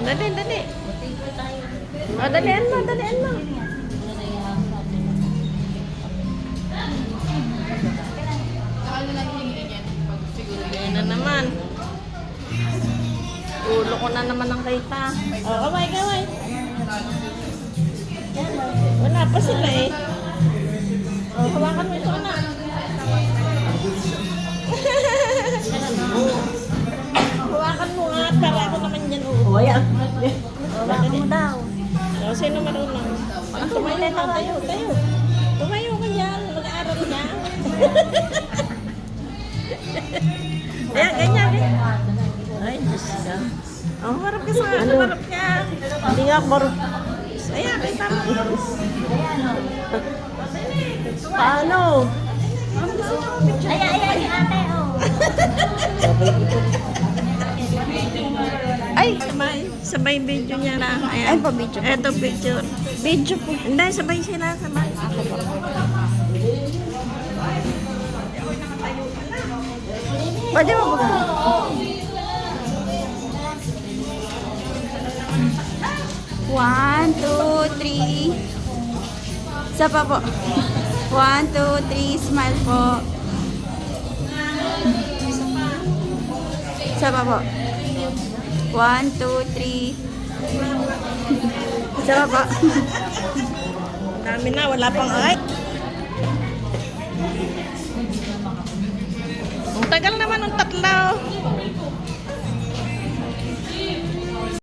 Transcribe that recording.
Dali, dali. O, dalian mo, dalian mo. Ayan na naman. Ulo ko na naman ang kita. O, kaway, kaway. Wala pa sila eh. O, hawakan mo ito na. Hawakan mo nga para ako naman dyan. O, ayan. Hawakan mo daw. O, sino marunong? Tumayo na tayo, tayo. Tumayo ka dyan. Mag-aaral ka. Ayan, ganyan eh. Ay, Diyos ka. Oh, harap ka sa Ano? harap ka. Hindi nga ako marunong. Ayan, kita mo. Paano? Ay, ate, oh. Ay, sabay video niya na. Ayan. Ay, pa-video. Eto picture. Video po. Hindi, sabay sila, sabay. Pwede mo ba? One, two, three. Isa pa po. 1, 2, 3. Smile po. Isa pa po. 1, 2, 3. Isa pa po. Dami na, wala pang ay. Ang tagal naman ng tatlo.